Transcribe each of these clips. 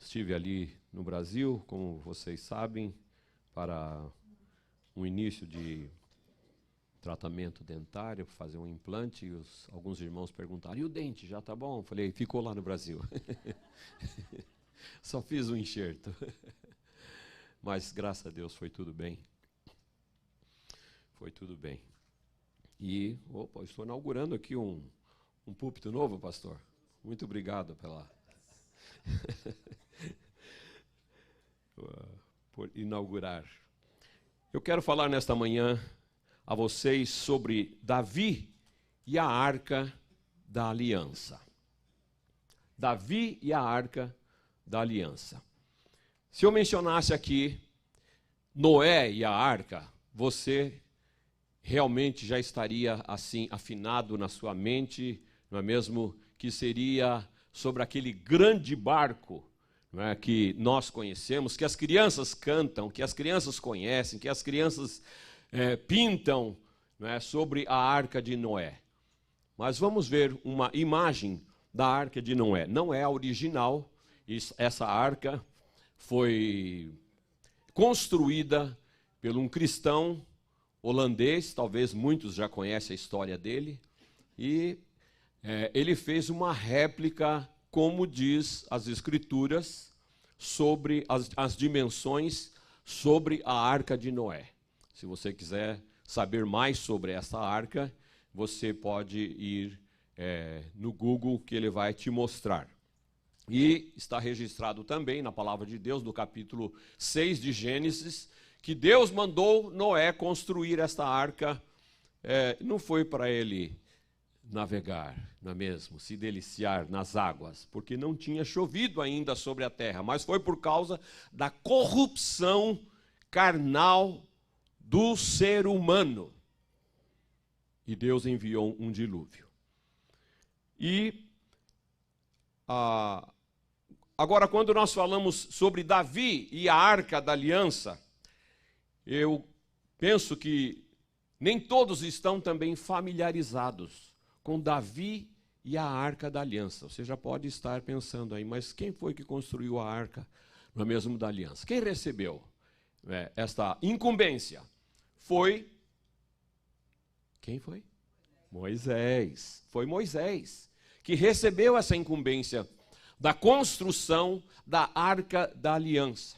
Estive ali no Brasil, como vocês sabem, para um início de tratamento dentário, fazer um implante, e alguns irmãos perguntaram, e o dente, já está bom? Eu falei, ficou lá no Brasil. Só fiz um enxerto. Mas, graças a Deus, foi tudo bem. Foi tudo bem. E, estou inaugurando aqui um púlpito novo, pastor. Muito obrigado por inaugurar. Eu quero falar nesta manhã a vocês sobre Davi e a Arca da Aliança. Davi e a Arca da Aliança. Se eu mencionasse aqui Noé e a Arca, você realmente já estaria assim afinado na sua mente, não é mesmo? Que seria sobre aquele grande barco, não é, que nós conhecemos, que as crianças cantam, que as crianças conhecem, que as crianças pintam, não é, sobre a Arca de Noé. Mas vamos ver uma imagem da Arca de Noé. Não é a original, essa arca foi construída por um cristão holandês, talvez muitos já conhecem a história dele, e ele fez uma réplica, como diz as Escrituras, sobre as dimensões sobre a Arca de Noé. Se você quiser saber mais sobre essa arca, você pode ir no Google, que ele vai te mostrar. E está registrado também na Palavra de Deus, no capítulo 6 de Gênesis, que Deus mandou Noé construir esta arca. Não foi para ele navegar, não é mesmo? Se deliciar nas águas, porque não tinha chovido ainda sobre a terra, mas foi por causa da corrupção carnal do ser humano. E Deus enviou um dilúvio. E agora, quando nós falamos sobre Davi e a Arca da Aliança, eu penso que nem todos estão também familiarizados com Davi e a Arca da Aliança. Você já pode estar pensando aí, mas quem foi que construiu a Arca, não é mesmo, da Aliança? Quem recebeu esta incumbência? Quem foi? Moisés. Foi Moisés que recebeu essa incumbência da construção da Arca da Aliança.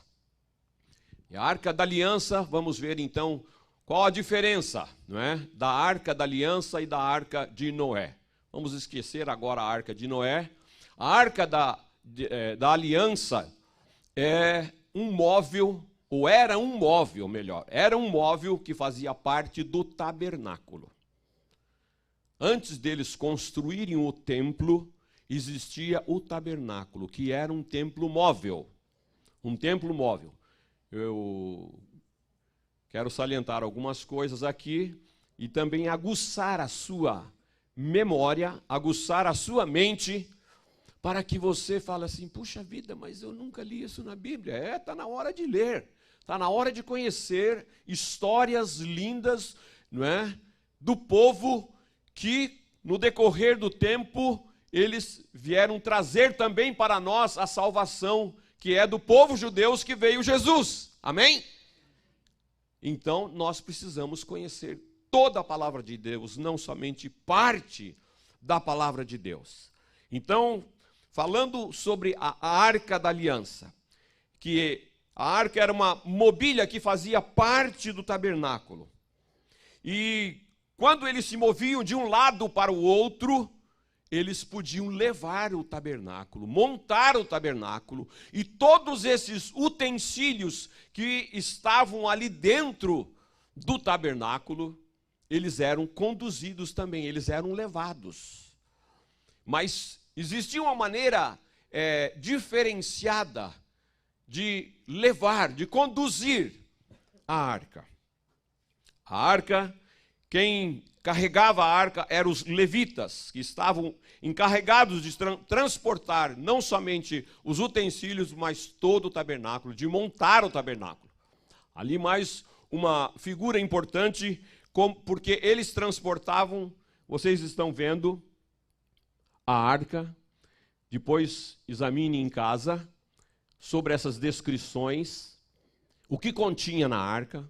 E a Arca da Aliança, vamos ver então qual a diferença, não é, da Arca da Aliança e da Arca de Noé. Vamos esquecer agora a Arca de Noé. A Arca da Aliança é um móvel, ou era um móvel, melhor, era um móvel que fazia parte do tabernáculo. Antes deles construírem o templo, existia o tabernáculo, que era um templo móvel. Um templo móvel. Eu quero salientar algumas coisas aqui e também aguçar a sua memória, aguçar a sua mente, para que você fale assim, puxa vida, mas eu nunca li isso na Bíblia. Está na hora de ler, está na hora de conhecer histórias lindas, não é, do povo que, no decorrer do tempo, eles vieram trazer também para nós a salvação, que é do povo judeu que veio Jesus. Amém? Então, nós precisamos conhecer toda a palavra de Deus, não somente parte da palavra de Deus. Então, falando sobre a Arca da Aliança, que a arca era uma mobília que fazia parte do tabernáculo. E quando eles se moviam de um lado para o outro, eles podiam levar o tabernáculo, montar o tabernáculo, e todos esses utensílios que estavam ali dentro do tabernáculo, eles eram conduzidos também, eles eram levados. Mas existia uma maneira diferenciada de levar, de conduzir a arca. A arca, quem carregava a arca eram os levitas, que estavam encarregados de transportar não somente os utensílios, mas todo o tabernáculo, de montar o tabernáculo. Ali mais uma figura importante, porque eles transportavam, vocês estão vendo, a arca. Depois examine em casa, sobre essas descrições, o que continha na arca.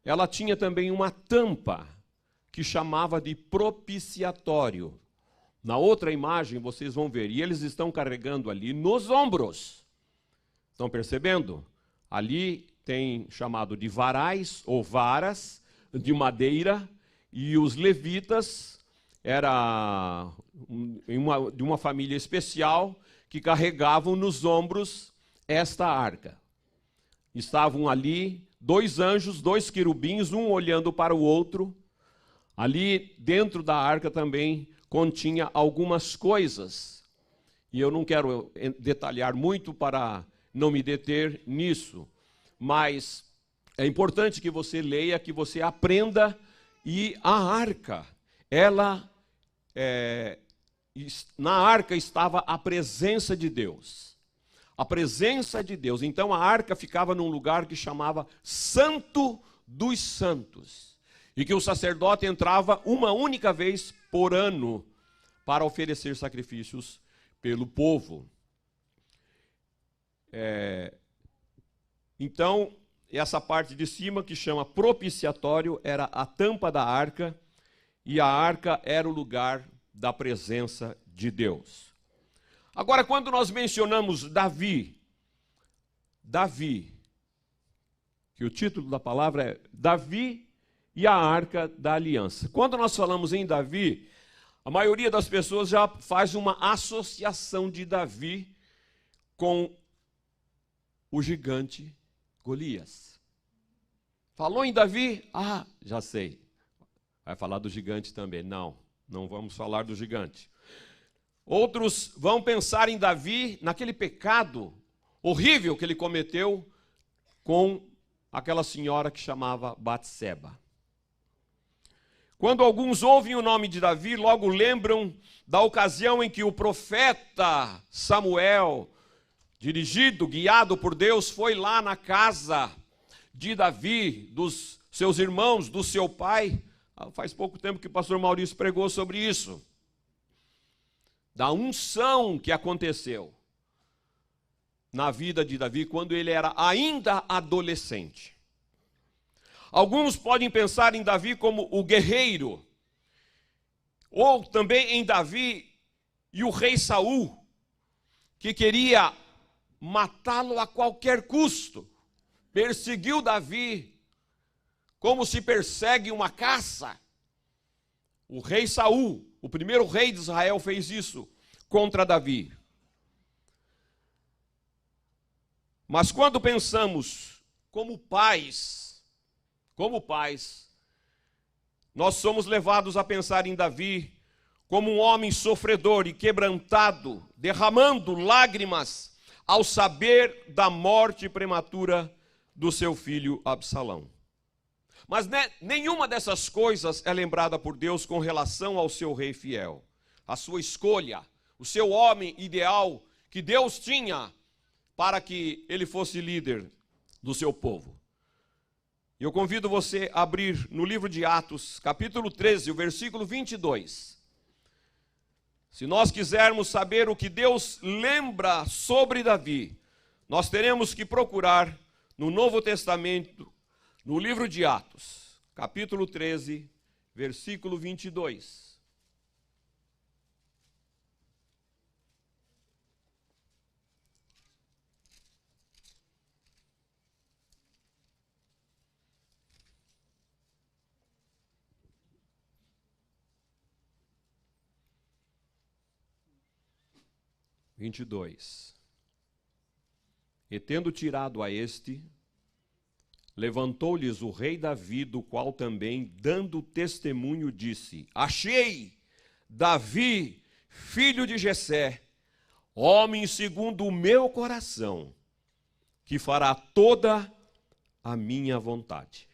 Ela tinha também uma tampa que chamava de propiciatório. Na outra imagem vocês vão ver, e eles estão carregando ali nos ombros. Estão percebendo? Ali tem chamado de varais ou varas de madeira, e os levitas era de uma família especial que carregavam nos ombros esta arca. Estavam ali 2 anjos, 2 querubins, um olhando para o outro. Ali dentro da arca também continha algumas coisas. E eu não quero detalhar muito para não me deter nisso. Mas é importante que você leia, que você aprenda. E a arca, na arca estava a presença de Deus. A presença de Deus. Então a arca ficava num lugar que chamava Santo dos Santos. E que o sacerdote entrava uma única vez por ano para oferecer sacrifícios pelo povo. Então, essa parte de cima, que chama propiciatório, era a tampa da arca, e a arca era o lugar da presença de Deus. Agora, quando nós mencionamos Davi, que o título da palavra é Davi e a Arca da Aliança. Quando nós falamos em Davi, a maioria das pessoas já faz uma associação de Davi com o gigante Golias. Falou em Davi? Ah, já sei. Vai falar do gigante também. Não vamos falar do gigante. Outros vão pensar em Davi naquele pecado horrível que ele cometeu com aquela senhora que chamava Batseba. Quando alguns ouvem o nome de Davi, logo lembram da ocasião em que o profeta Samuel, guiado por Deus, foi lá na casa de Davi, dos seus irmãos, do seu pai. Faz pouco tempo que o pastor Maurício pregou sobre isso. Da unção que aconteceu na vida de Davi quando ele era ainda adolescente. Alguns podem pensar em Davi como o guerreiro, ou também em Davi e o rei Saul, que queria matá-lo a qualquer custo. Perseguiu Davi como se persegue uma caça. O rei Saul, o primeiro rei de Israel, fez isso contra Davi. Mas quando pensamos como pais, nós somos levados a pensar em Davi como um homem sofredor e quebrantado, derramando lágrimas ao saber da morte prematura do seu filho Absalão. Mas nenhuma dessas coisas é lembrada por Deus com relação ao seu rei fiel, a sua escolha, o seu homem ideal que Deus tinha para que ele fosse líder do seu povo. Eu convido você a abrir no livro de Atos, capítulo 13, o versículo 22. Se nós quisermos saber o que Deus lembra sobre Davi, nós teremos que procurar no Novo Testamento, no livro de Atos, capítulo 13, versículo 22. E tendo tirado a este, levantou-lhes o rei Davi, do qual também, dando testemunho, disse: Achei Davi, filho de Jessé, homem segundo o meu coração, que fará toda a minha vontade.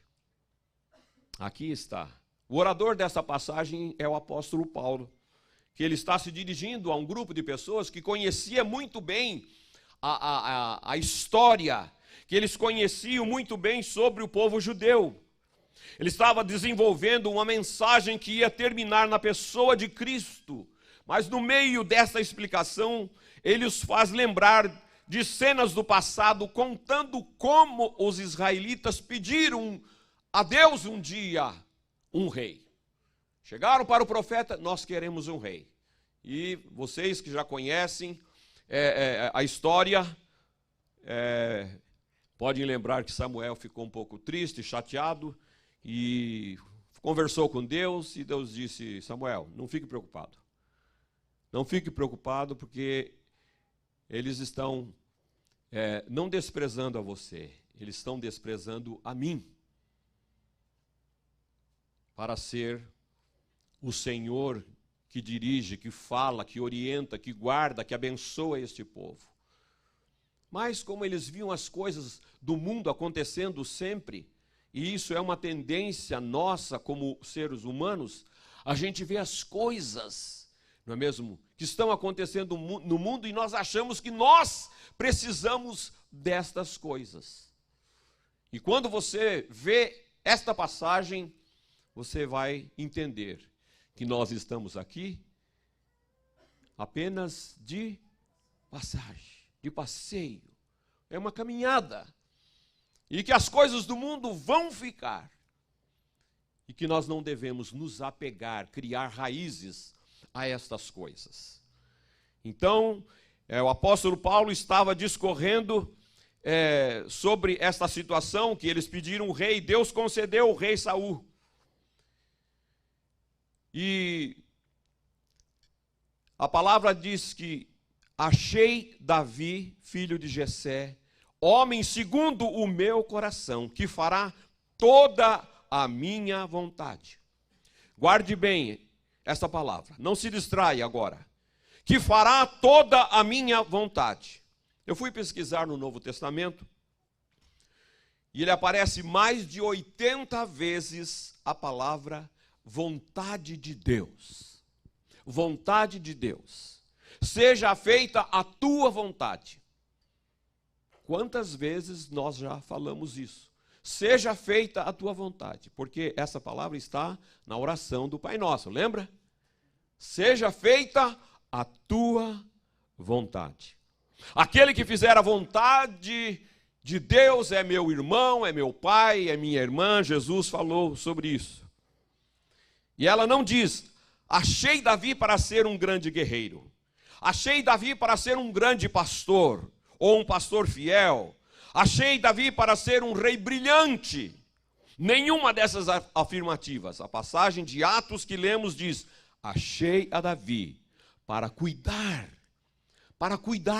Aqui está. O orador dessa passagem é o apóstolo Paulo, que ele está se dirigindo a um grupo de pessoas que conhecia muito bem a história, que eles conheciam muito bem sobre o povo judeu. Ele estava desenvolvendo uma mensagem que ia terminar na pessoa de Cristo, Mas no meio dessa explicação, ele os faz lembrar de cenas do passado, contando como os israelitas pediram a Deus um dia um rei. Chegaram para o profeta: nós queremos um rei. E vocês que já conhecem a história, podem lembrar que Samuel ficou um pouco triste, chateado, e conversou com Deus, e Deus disse: Samuel, não fique preocupado. Não fique preocupado, porque eles estão não desprezando a você, eles estão desprezando a mim, para ser o Senhor que dirige, que fala, que orienta, que guarda, que abençoa este povo. Mas como eles viam as coisas do mundo acontecendo sempre, e isso é uma tendência nossa como seres humanos, a gente vê as coisas, não é mesmo, que estão acontecendo no mundo, e nós achamos que nós precisamos destas coisas. E quando você vê esta passagem, você vai entender que nós estamos aqui apenas de passagem, de passeio. É uma caminhada. E que as coisas do mundo vão ficar. E que nós não devemos nos apegar, criar raízes a estas coisas. Então, o apóstolo Paulo estava discorrendo sobre esta situação, que eles pediram um rei, Deus concedeu o rei Saul. E a palavra diz que achei Davi, filho de Jessé, homem segundo o meu coração, que fará toda a minha vontade. Guarde bem esta palavra, não se distraia agora. Que fará toda a minha vontade. Eu fui pesquisar no Novo Testamento, e ele aparece mais de 80 vezes a palavra vontade de Deus. Vontade de Deus. Seja feita a tua vontade. Quantas vezes nós já falamos isso? Seja feita a tua vontade, porque essa palavra está na oração do Pai Nosso, lembra? Seja feita a tua vontade. Aquele que fizer a vontade de Deus é meu irmão, é meu pai, é minha irmã. Jesus falou sobre isso. E ela não diz: achei Davi para ser um grande guerreiro, achei Davi para ser um grande pastor, ou um pastor fiel, achei Davi para ser um rei brilhante. Nenhuma dessas afirmativas. A passagem de Atos que lemos diz: achei a Davi para cuidar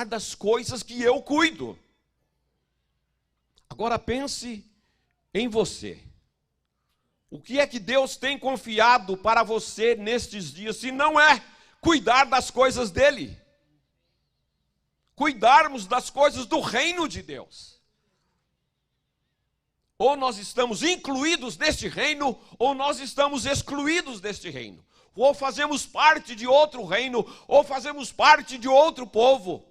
das coisas que eu cuido. Agora pense em você. O que é que Deus tem confiado para você nestes dias, se não é cuidar das coisas dele? Cuidarmos das coisas do reino de Deus. Ou nós estamos incluídos neste reino, ou nós estamos excluídos deste reino. Ou fazemos parte de outro reino, ou fazemos parte de outro povo.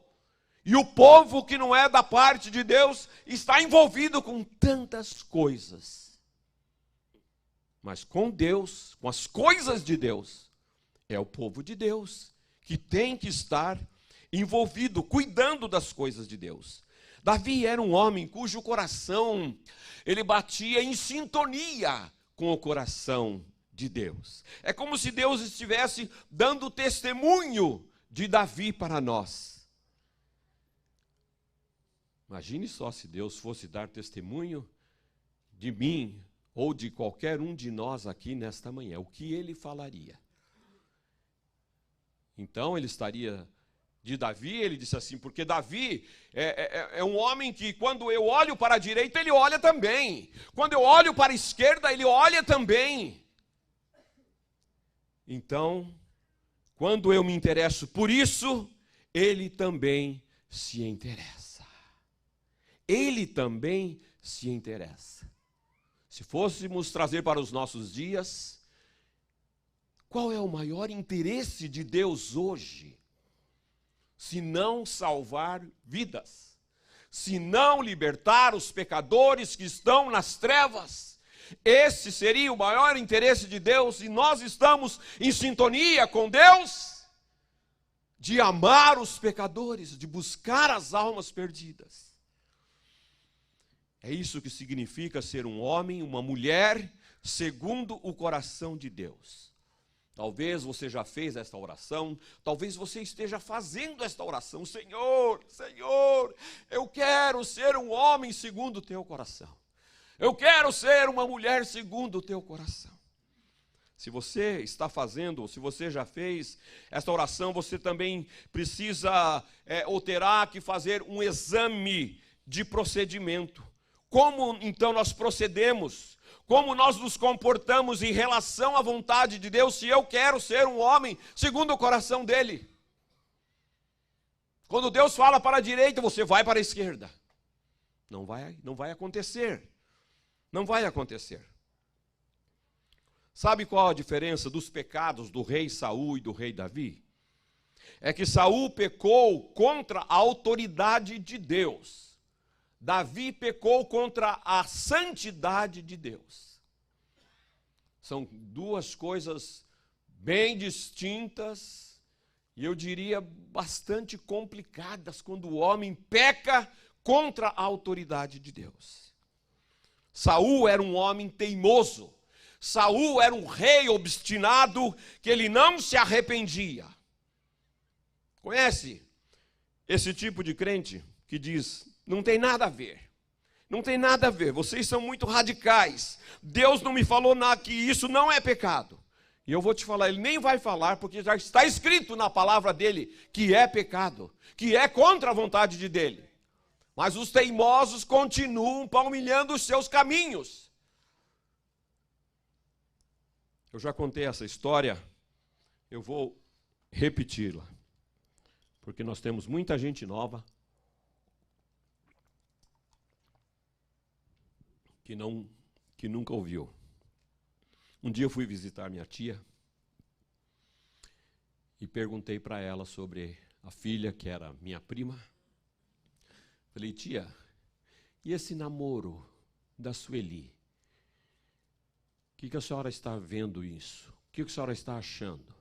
E o povo que não é da parte de Deus está envolvido com tantas coisas. Mas com Deus, com as coisas de Deus, é o povo de Deus que tem que estar envolvido, cuidando das coisas de Deus. Davi era um homem cujo coração, ele batia em sintonia com o coração de Deus. É como se Deus estivesse dando testemunho de Davi para nós. Imagine só se Deus fosse dar testemunho de mim, ou de qualquer um de nós aqui nesta manhã, o que ele falaria? Então ele estaria de Davi, ele disse assim, porque Davi é um homem que quando eu olho para a direita, ele olha também. Quando eu olho para a esquerda, ele olha também. Então, quando eu me interesso por isso, ele também se interessa. Ele também se interessa. Se fôssemos trazer para os nossos dias, qual é o maior interesse de Deus hoje? Se não salvar vidas, se não libertar os pecadores que estão nas trevas. Esse seria o maior interesse de Deus, e nós estamos em sintonia com Deus. de amar os pecadores, de buscar as almas perdidas. É isso que significa ser um homem, uma mulher, segundo o coração de Deus. Talvez você já fez esta oração, talvez você esteja fazendo esta oração. Senhor, Senhor, eu quero ser um homem segundo o teu coração. Eu quero ser uma mulher segundo o teu coração. Se você está fazendo, se você já fez esta oração, você também precisa ou terá que fazer um exame de procedimento. Como então nós procedemos? Como nós nos comportamos em relação à vontade de Deus, se eu quero ser um homem segundo o coração dele? Quando Deus fala para a direita, você vai para a esquerda. Não vai acontecer. Não vai acontecer. Sabe qual a diferença dos pecados do rei Saul e do rei Davi? É que Saul pecou contra a autoridade de Deus. Davi pecou contra a santidade de Deus. São duas coisas bem distintas e eu diria bastante complicadas quando o homem peca contra a autoridade de Deus. Saul era um homem teimoso. Saul era um rei obstinado que ele não se arrependia. Conhece esse tipo de crente que diz: não tem nada a ver, não tem nada a ver, vocês são muito radicais, Deus não me falou nada, que isso não é pecado. E eu vou te falar, ele nem vai falar, porque já está escrito na palavra dele que é pecado, que é contra a vontade dele. Mas os teimosos continuam palmilhando os seus caminhos. Eu já contei essa história, eu vou repeti-la, porque nós temos muita gente nova que nunca ouviu. Um dia eu fui visitar minha tia e perguntei para ela sobre a filha, que era minha prima. Falei: tia, e esse namoro da Sueli? O que a senhora está vendo isso? O que a senhora está achando?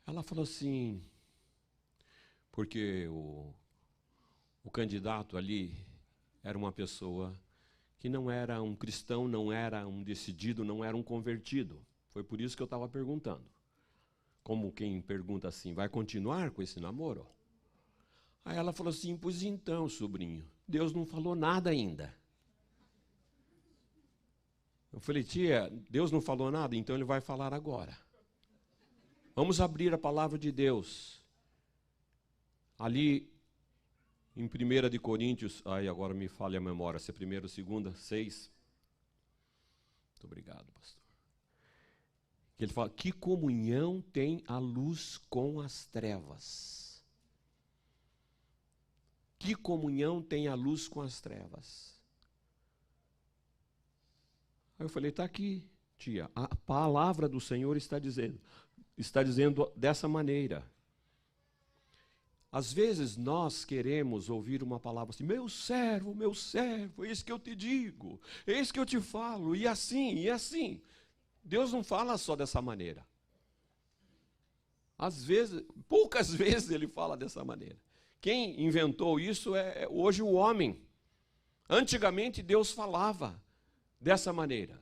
Ela falou assim, porque o candidato ali era uma pessoa que não era um cristão, não era um decidido, não era um convertido. Foi por isso que eu estava perguntando. Como quem pergunta assim, vai continuar com esse namoro? Aí ela falou assim, pois então, sobrinho, Deus não falou nada ainda. Eu falei, tia, Deus não falou nada, então ele vai falar agora. Vamos abrir a palavra de Deus. Ali em 1 de Coríntios, agora me falha a memória, se é 1º, 2º, 6. Muito obrigado, pastor. Ele fala, que comunhão tem a luz com as trevas? Que comunhão tem a luz com as trevas? Aí eu falei, está aqui, tia, a palavra do Senhor está dizendo dessa maneira. Às vezes nós queremos ouvir uma palavra assim, meu servo, eis que eu te digo, eis que eu te falo, e assim, e assim. Deus não fala só dessa maneira. Às vezes, poucas vezes ele fala dessa maneira. Quem inventou isso é hoje o homem. Antigamente Deus falava dessa maneira.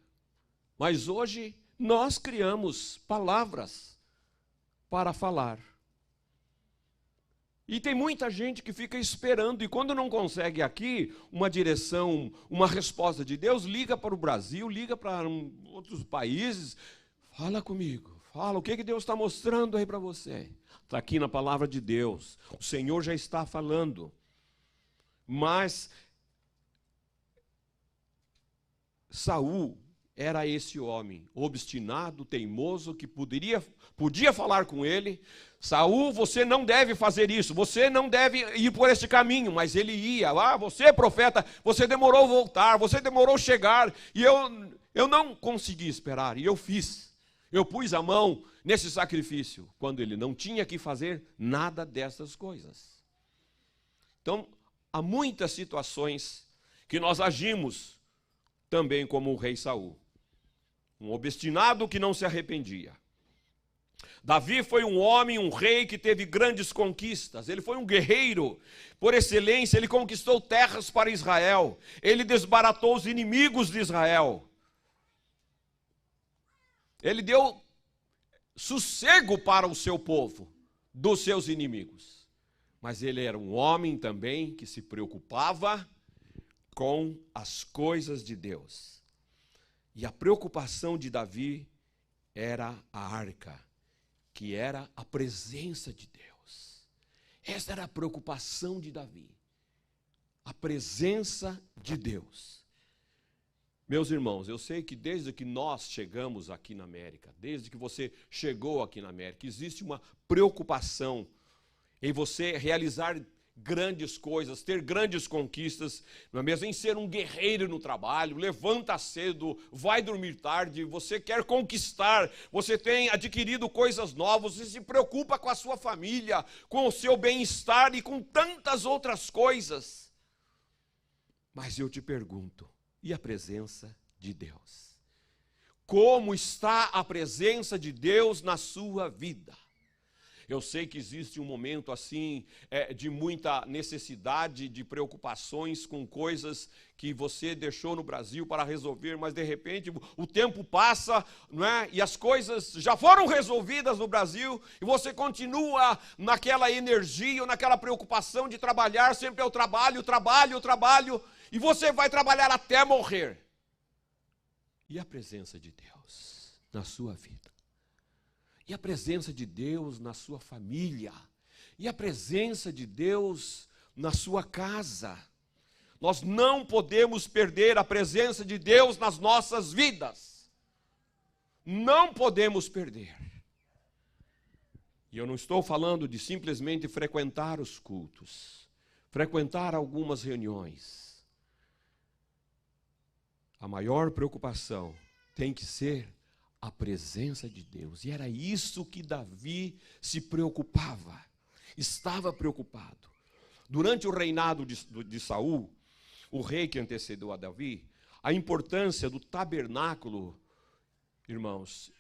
Mas hoje nós criamos palavras para falar. E tem muita gente que fica esperando, e quando não consegue aqui uma direção, uma resposta de Deus, liga para o Brasil, liga para outros países, fala comigo, fala, o que Deus está mostrando aí para você? Está aqui na palavra de Deus, o Senhor já está falando. Mas Saul era esse homem, obstinado, teimoso, que podia falar com ele. Saul, você não deve fazer isso, você não deve ir por esse caminho, mas ele ia. Você, profeta, você demorou voltar, você demorou chegar, e eu não consegui esperar, e eu fiz. Eu pus a mão nesse sacrifício, quando ele não tinha que fazer nada dessas coisas. Então, há muitas situações que nós agimos também como o rei Saul. Um obstinado que não se arrependia. Davi foi um homem, um rei que teve grandes conquistas. Ele foi um guerreiro por excelência. Ele conquistou terras para Israel. Ele desbaratou os inimigos de Israel. Ele deu sossego para o seu povo dos seus inimigos. Mas ele era um homem também que se preocupava com as coisas de Deus. E a preocupação de Davi era a arca, que era a presença de Deus. Essa era a preocupação de Davi. A presença de Deus. Meus irmãos, eu sei que desde que nós chegamos aqui na América, desde que você chegou aqui na América, existe uma preocupação em você realizar grandes coisas, ter grandes conquistas, não é mesmo? Em ser um guerreiro no trabalho, levanta cedo, vai dormir tarde, você quer conquistar, você tem adquirido coisas novas, você se preocupa com a sua família, com o seu bem-estar e com tantas outras coisas. Mas eu te pergunto, e a presença de Deus? Como está a presença de Deus na sua vida? Eu sei que existe um momento assim de muita necessidade, de preocupações com coisas que você deixou no Brasil para resolver, mas de repente o tempo passa, não é? E as coisas já foram resolvidas no Brasil e você continua naquela energia ou naquela preocupação de trabalhar, sempre é o trabalho, e você vai trabalhar até morrer. E a presença de Deus na sua vida? E a presença de Deus na sua família? E a presença de Deus na sua casa? Nós não podemos perder a presença de Deus nas nossas vidas. Não podemos perder. E eu não estou falando de simplesmente frequentar os cultos, frequentar algumas reuniões. A maior preocupação tem que ser a presença de Deus. E era isso que Davi se preocupava. Estava preocupado. Durante o reinado de Saul, o rei que antecedeu a Davi, a importância do tabernáculo, irmãos,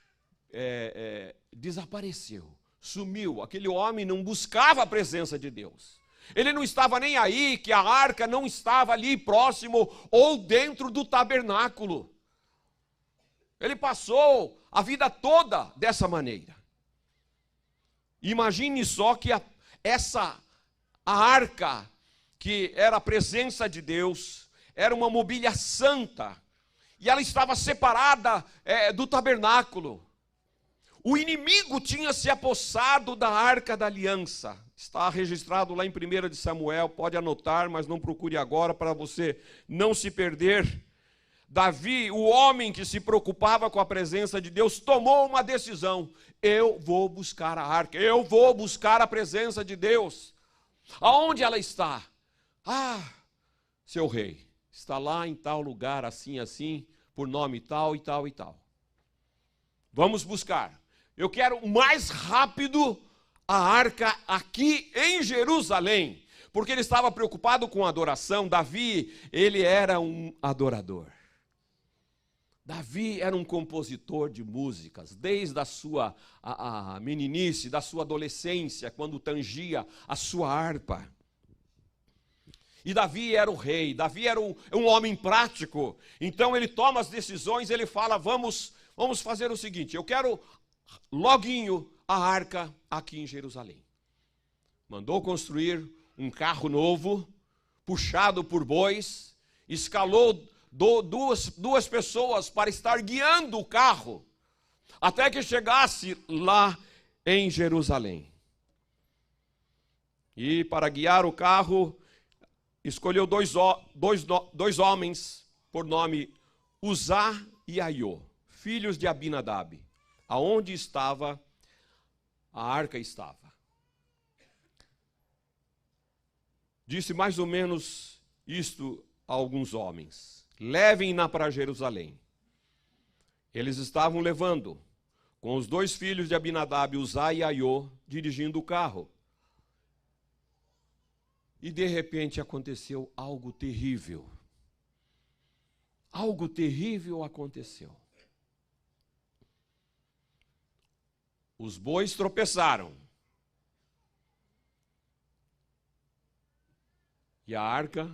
desapareceu, sumiu. Aquele homem não buscava a presença de Deus. Ele não estava nem aí que a arca não estava ali próximo ou dentro do tabernáculo. Ele passou a vida toda dessa maneira. Imagine só que a arca, que era a presença de Deus, era uma mobília santa, e ela estava separada do tabernáculo. O inimigo tinha se apossado da arca da aliança. Está registrado lá em 1 de Samuel, pode anotar, mas não procure agora para você não se perder. Davi, o homem que se preocupava com a presença de Deus, tomou uma decisão: eu vou buscar a arca, eu vou buscar a presença de Deus. Aonde ela está? Seu rei, está lá em tal lugar, assim, assim, por nome tal e tal e tal. Vamos buscar. Eu quero o mais rápido a arca aqui em Jerusalém, porque ele estava preocupado com a adoração. Davi, ele era um adorador. Davi era um compositor de músicas, desde a sua a meninice, da sua adolescência, quando tangia a sua harpa. E Davi era o rei, Davi era um homem prático. Então ele toma as decisões, ele fala: vamos fazer o seguinte, eu quero loguinho a arca aqui em Jerusalém. Mandou construir um carro novo, puxado por bois, escalou duas pessoas para estar guiando o carro, até que chegasse lá em Jerusalém. E para guiar o carro, escolheu dois homens, por nome Uzá e Aiô, filhos de Abinadab. Aonde estava a arca estava. Disse mais ou menos isto a alguns homens: levem-na para Jerusalém. Eles estavam levando, com os dois filhos de Abinadab, Uzá e Aiô, dirigindo o carro. E de repente aconteceu algo terrível. Algo terrível aconteceu. os bois tropeçaram. E a arca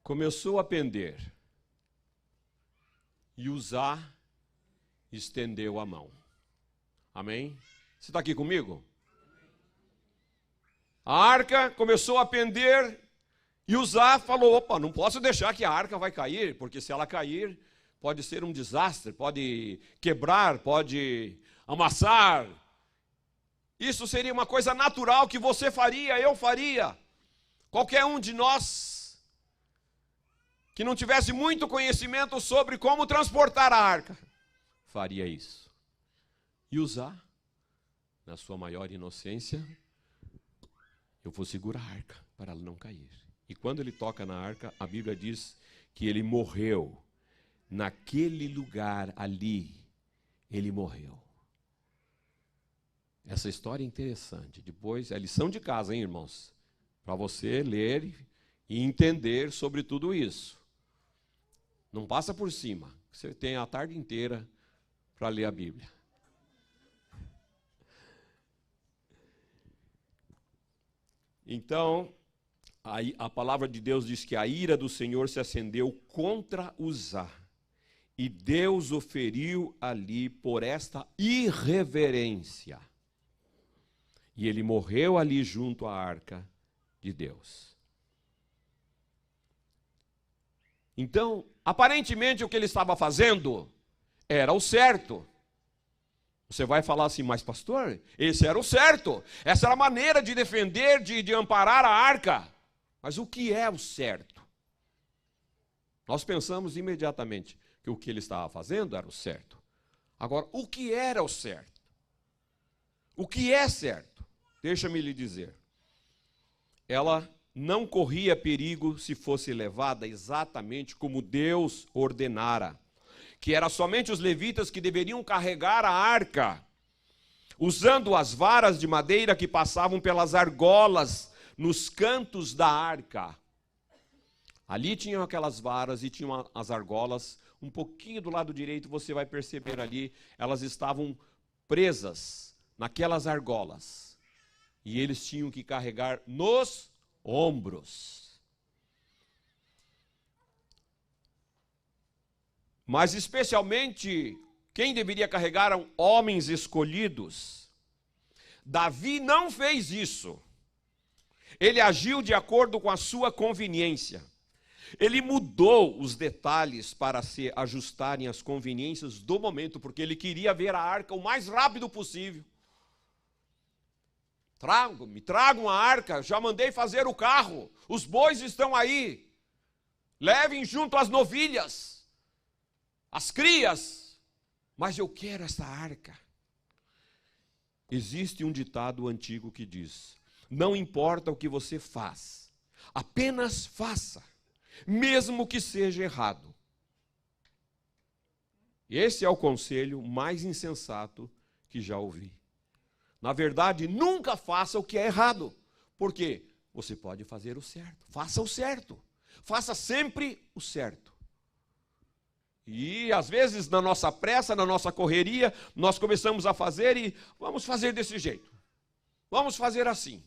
começou a pender. E Uzá estendeu a mão. Amém? Você está aqui comigo? A arca começou a pender e Uzá falou, opa, não posso deixar que a arca vai cair, porque se ela cair, pode ser um desastre, pode quebrar, pode amassar. Isso seria uma coisa natural que você faria, eu faria. Qualquer um de nós que não tivesse muito conhecimento sobre como transportar a arca, faria isso. E Uzá, na sua maior inocência, eu vou segurar a arca para ela não cair. E quando ele toca na arca, a Bíblia diz que ele morreu. Naquele lugar ali, ele morreu. Essa história é interessante. Depois, é lição de casa, hein, irmãos? Para você ler e entender sobre tudo isso. Não passa por cima. Você tem a tarde inteira para ler a Bíblia. Então, aí a palavra de Deus diz que a ira do Senhor se acendeu contra Uzá. E Deus o feriu ali por esta irreverência. E ele morreu ali junto à arca de Deus. Então, aparentemente o que ele estava fazendo era o certo. Você vai falar assim, mas pastor, esse era o certo. Essa era a maneira de defender, de amparar a arca. Mas o que é o certo? Nós pensamos imediatamente que o que ele estava fazendo era o certo. Agora, o que era o certo? O que é certo? Deixa-me lhe dizer. Ela não corria perigo se fosse levada exatamente como Deus ordenara, que era somente os levitas que deveriam carregar a arca, usando as varas de madeira que passavam pelas argolas nos cantos da arca. Ali tinham aquelas varas e tinham as argolas, um pouquinho do lado direito você vai perceber ali, elas estavam presas naquelas argolas. E eles tinham que carregar nos ombros. Mas especialmente, quem deveria carregar eram homens escolhidos. Davi não fez isso. Ele agiu de acordo com a sua conveniência. Ele mudou os detalhes para se ajustarem às conveniências do momento, porque ele queria ver a arca o mais rápido possível. Me tragam a arca, já mandei fazer o carro, os bois estão aí, levem junto as novilhas, as crias, mas eu quero essa arca. Existe um ditado antigo que diz, não importa o que você faz, apenas faça, mesmo que seja errado. Esse é o conselho mais insensato que já ouvi. Na verdade, nunca faça o que é errado. Por quê? Você pode fazer o certo. Faça o certo. Faça sempre o certo. E às vezes, na nossa pressa, na nossa correria, nós começamos a fazer e vamos fazer desse jeito. Vamos fazer assim.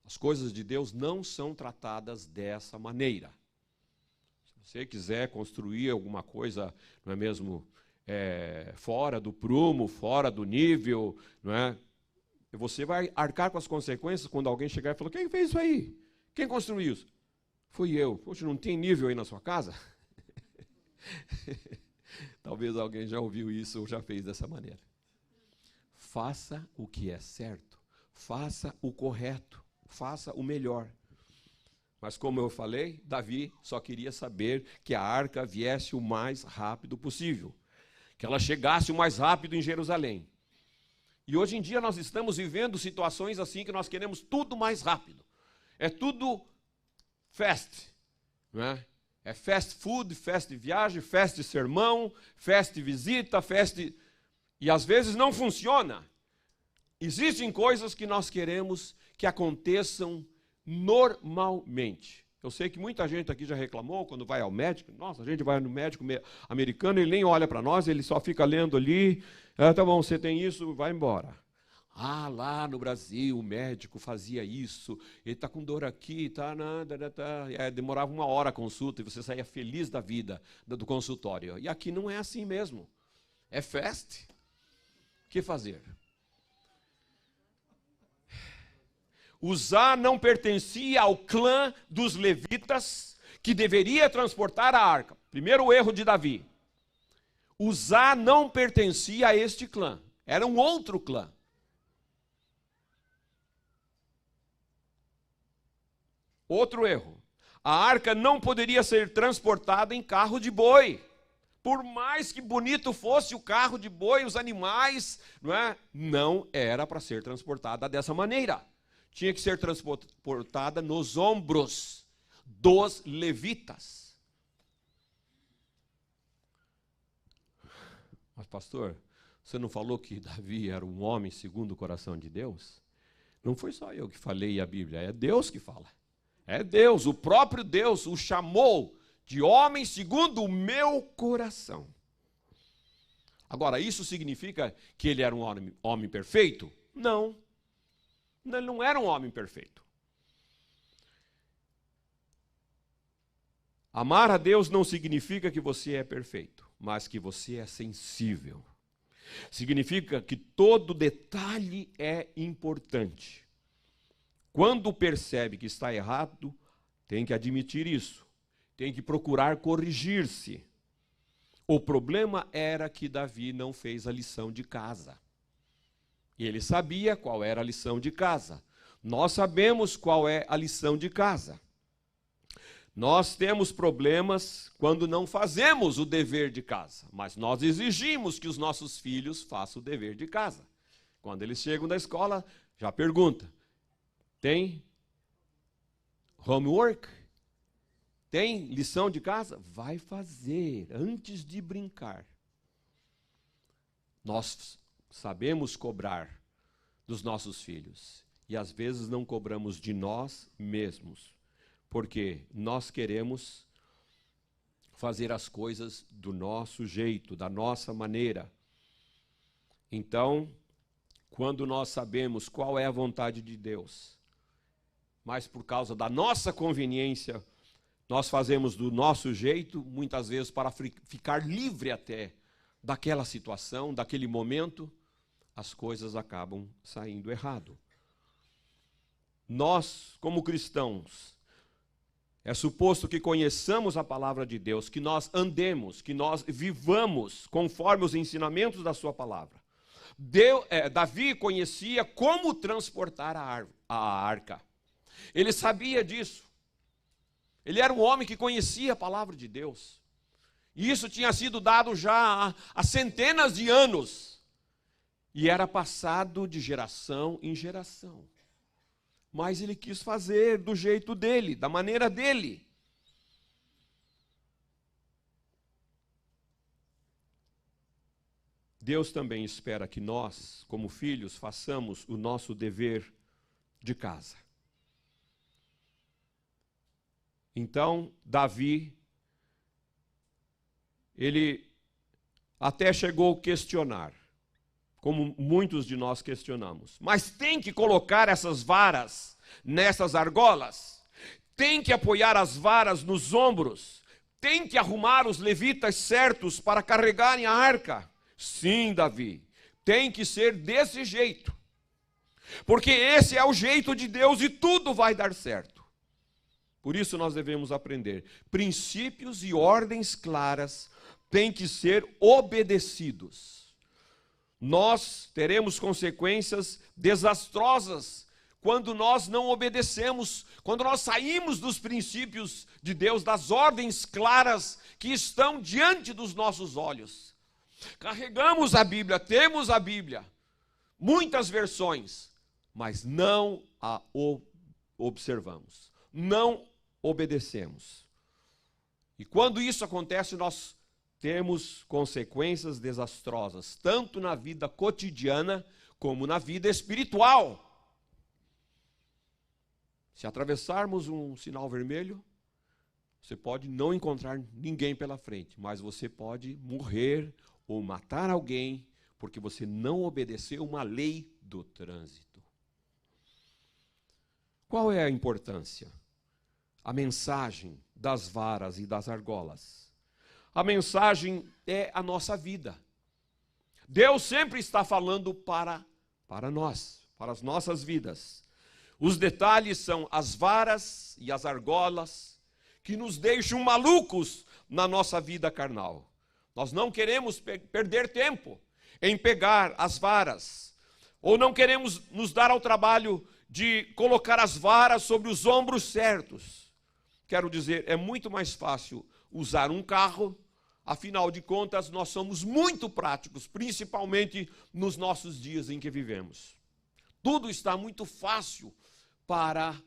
As coisas de Deus não são tratadas dessa maneira. Se você quiser construir alguma coisa, não é mesmo, fora do prumo, fora do nível, não é? Você vai arcar com as consequências quando alguém chegar e falar, quem fez isso aí? Quem construiu isso? Fui eu. Poxa, não tem nível aí na sua casa? Talvez alguém já ouviu isso ou já fez dessa maneira. Faça o que é certo. Faça o correto. Faça o melhor. Mas como eu falei, Davi só queria saber que a arca viesse o mais rápido possível. Que ela chegasse o mais rápido em Jerusalém. E hoje em dia nós estamos vivendo situações assim que nós queremos tudo mais rápido. É tudo fast, não é? É fast food, fast viagem, fast sermão, fast visita, fast... E às vezes não funciona. Existem coisas que nós queremos que aconteçam normalmente. Eu sei que muita gente aqui já reclamou quando vai ao médico. Nossa, a gente vai no médico americano, ele nem olha para nós, ele só fica lendo ali Ah, tá bom, você tem isso, vai embora. Ah, lá no Brasil o médico fazia isso, ele está com dor aqui, tá, demorava 1 hora a consulta e você saía feliz da vida do consultório. E aqui não é assim mesmo. É festa. O que fazer? Uzá não pertencia ao clã dos levitas que deveria transportar a arca. Primeiro erro de Davi. Uzá não pertencia a este clã. Era um outro clã. Outro erro. A arca não poderia ser transportada em carro de boi. Por mais que bonito fosse o carro de boi, os animais, não era para ser transportada dessa maneira. Tinha que ser transportada nos ombros dos levitas. Mas, pastor, você não falou que Davi era um homem segundo o coração de Deus? Não foi só eu que falei a Bíblia, é Deus que fala. É Deus, o próprio Deus o chamou de homem segundo o meu coração. Agora, isso significa que ele era um homem perfeito? Não. Ele não era um homem perfeito. Amar a Deus não significa que você é perfeito, mas que você é sensível. Significa que todo detalhe é importante. Quando percebe que está errado, tem que admitir isso. Tem que procurar corrigir-se. O problema era que Davi não fez a lição de casa. E ele sabia qual era a lição de casa. Nós sabemos qual é a lição de casa. Nós temos problemas quando não fazemos o dever de casa, mas nós exigimos que os nossos filhos façam o dever de casa. Quando eles chegam da escola, já pergunta: tem homework? Tem lição de casa? Vai fazer antes de brincar. Nós sabemos cobrar dos nossos filhos e às vezes não cobramos de nós mesmos, porque nós queremos fazer as coisas do nosso jeito, da nossa maneira. Então, quando nós sabemos qual é a vontade de Deus, mas por causa da nossa conveniência, nós fazemos do nosso jeito, muitas vezes para ficar livre até daquela situação, daquele momento, as coisas acabam saindo errado. Nós, como cristãos, é suposto que conheçamos a palavra de Deus, que nós andemos, que nós vivamos conforme os ensinamentos da sua palavra. Davi conhecia como transportar a arca. Ele sabia disso. Ele era um homem que conhecia a palavra de Deus. E isso tinha sido dado já há centenas de anos. E era passado de geração em geração. Mas ele quis fazer do jeito dele, da maneira dele. Deus também espera que nós, como filhos, façamos o nosso dever de casa. Então, Davi, ele até chegou a questionar, como muitos de nós questionamos. Mas tem que colocar essas varas nessas argolas? Tem que apoiar as varas nos ombros? Tem que arrumar os levitas certos para carregarem a arca? Sim, Davi, tem que ser desse jeito. Porque esse é o jeito de Deus e tudo vai dar certo. Por isso nós devemos aprender. Princípios e ordens claras têm que ser obedecidos. Nós teremos consequências desastrosas quando nós não obedecemos, quando nós saímos dos princípios de Deus, das ordens claras que estão diante dos nossos olhos. Carregamos a Bíblia, temos a Bíblia, muitas versões, mas não a observamos, não obedecemos. E quando isso acontece, nós temos consequências desastrosas, tanto na vida cotidiana como na vida espiritual. Se atravessarmos um sinal vermelho, você pode não encontrar ninguém pela frente, mas você pode morrer ou matar alguém porque você não obedeceu uma lei do trânsito. Qual é a importância? A mensagem das varas e das argolas. A mensagem é a nossa vida. Deus sempre está falando para nós, para as nossas vidas. Os detalhes são as varas e as argolas que nos deixam malucos na nossa vida carnal. Nós não queremos perder tempo em pegar as varas, ou não queremos nos dar ao trabalho de colocar as varas sobre os ombros certos. Quero dizer, é muito mais fácil usar um carro. Afinal de contas, nós somos muito práticos, principalmente nos nossos dias em que vivemos. Tudo está muito fácil para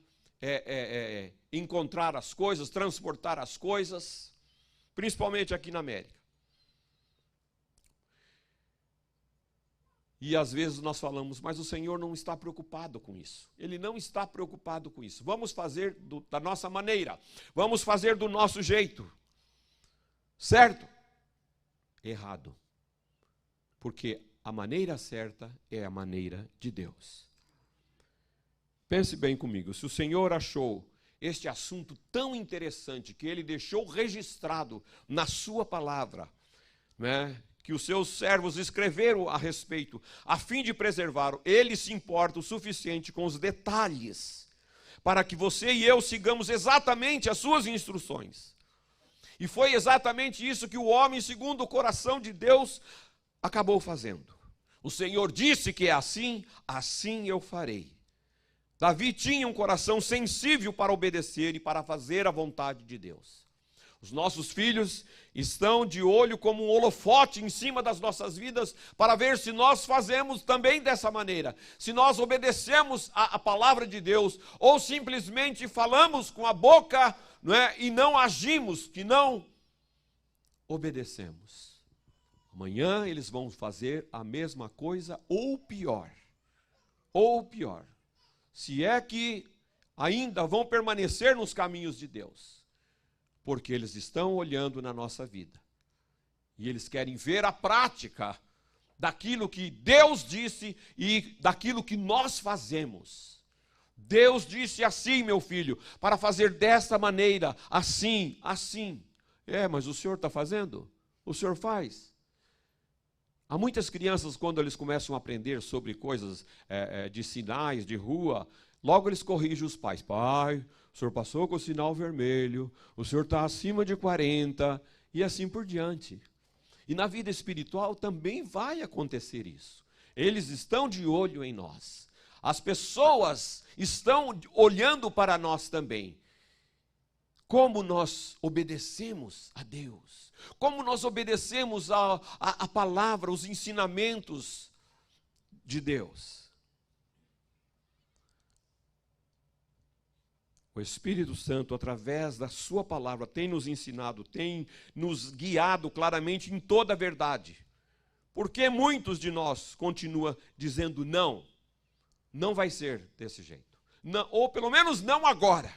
encontrar as coisas, transportar as coisas, principalmente aqui na América. E às vezes nós falamos, mas o Senhor não está preocupado com isso. Ele não está preocupado com isso. Vamos fazer da nossa maneira, vamos fazer do nosso jeito. Certo? Errado. Porque a maneira certa é a maneira de Deus. Pense bem comigo, se o Senhor achou este assunto tão interessante que Ele deixou registrado na sua palavra, né, que os seus servos escreveram a respeito, a fim de preservar, Ele se importa o suficiente com os detalhes, para que você e eu sigamos exatamente as suas instruções. E foi exatamente isso que o homem, segundo o coração de Deus, acabou fazendo. O Senhor disse que é assim, assim eu farei. Davi tinha um coração sensível para obedecer e para fazer a vontade de Deus. Os nossos filhos estão de olho como um holofote em cima das nossas vidas para ver se nós fazemos também dessa maneira. Se nós obedecemos a palavra de Deus ou simplesmente falamos com a boca, não é, e não agimos, que não obedecemos. Amanhã eles vão fazer a mesma coisa ou pior. Ou pior. Se é que ainda vão permanecer nos caminhos de Deus. Porque eles estão olhando na nossa vida. E eles querem ver a prática daquilo que Deus disse e daquilo que nós fazemos. Deus disse assim, meu filho, para fazer desta maneira, assim, assim. Mas o senhor está fazendo? O senhor faz? Há muitas crianças, quando eles começam a aprender sobre coisas de sinais, de rua, logo eles corrigem os pais. Pai, o senhor passou com o sinal vermelho, o senhor está acima de 40, e assim por diante. E na vida espiritual também vai acontecer isso. Eles estão de olho em nós. As pessoas estão olhando para nós também. Como nós obedecemos a Deus. Como nós obedecemos a palavra, os ensinamentos de Deus. O Espírito Santo, através da sua palavra, tem nos ensinado, tem nos guiado claramente em toda a verdade. Porque muitos de nós continuam dizendo não, não vai ser desse jeito. Não, ou pelo menos não agora.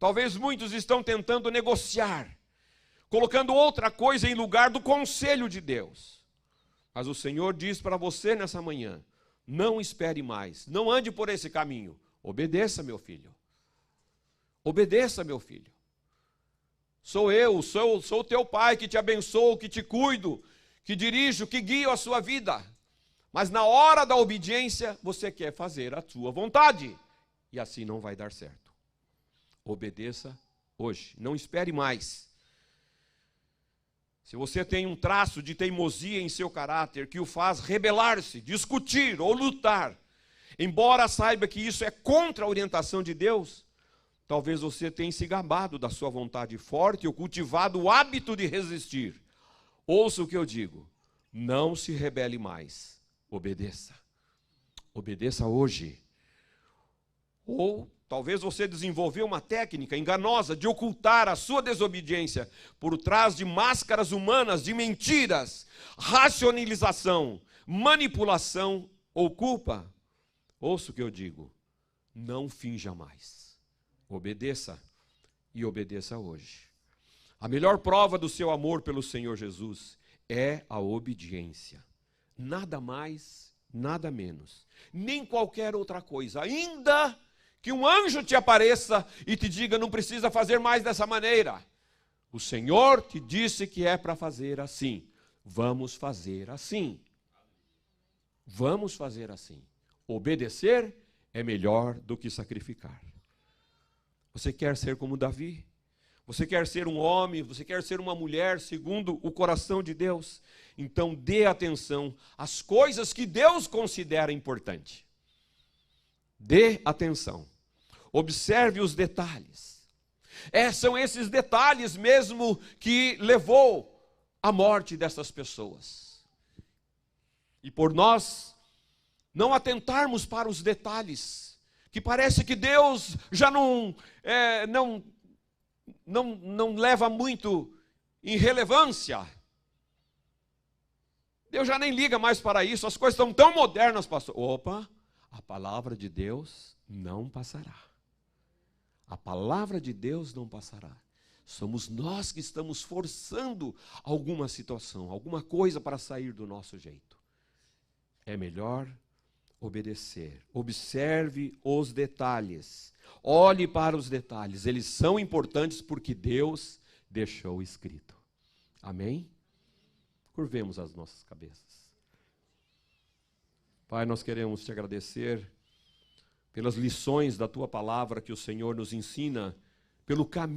Talvez muitos estão tentando negociar, colocando outra coisa em lugar do conselho de Deus. Mas o Senhor diz para você nessa manhã, não espere mais, não ande por esse caminho, obedeça, meu filho. Obedeça, meu filho. Sou eu, sou teu pai que te abençoo, que te cuido, que dirijo, que guio a sua vida. Mas na hora da obediência, você quer fazer a sua vontade. E assim não vai dar certo. Obedeça hoje, não espere mais. Se você tem um traço de teimosia em seu caráter que o faz rebelar-se, discutir ou lutar, embora saiba que isso é contra a orientação de Deus, talvez você tenha se gabado da sua vontade forte ou cultivado o hábito de resistir. Ouça o que eu digo, não se rebele mais, obedeça. Obedeça hoje. Ou talvez você desenvolveu uma técnica enganosa de ocultar a sua desobediência por trás de máscaras humanas, de mentiras, racionalização, manipulação ou culpa. Ouça o que eu digo, não finja mais. Obedeça e obedeça hoje. A melhor prova do seu amor pelo Senhor Jesus é a obediência. Nada mais, nada menos. Nem qualquer outra coisa. Ainda que um anjo te apareça e te diga, não precisa fazer mais dessa maneira. O Senhor te disse que é para fazer assim. Vamos fazer assim. Vamos fazer assim. Obedecer é melhor do que sacrificar. Você quer ser como Davi? Você quer ser um homem? Você quer ser uma mulher segundo o coração de Deus? Então dê atenção às coisas que Deus considera importante. Dê atenção. Observe os detalhes. São esses detalhes mesmo que levou à morte dessas pessoas. E por nós não atentarmos para os detalhes, que parece que Deus já não leva muito em relevância. Deus já nem liga mais para isso, as coisas estão tão modernas, pastor. Opa, a palavra de Deus não passará. A palavra de Deus não passará. Somos nós que estamos forçando alguma situação, alguma coisa para sair do nosso jeito. É melhor obedecer. Observe os detalhes. Olhe para os detalhes. Eles são importantes porque Deus deixou escrito. Amém? Curvemos as nossas cabeças. Pai, nós queremos te agradecer pelas lições da tua palavra que o Senhor nos ensina, pelo caminho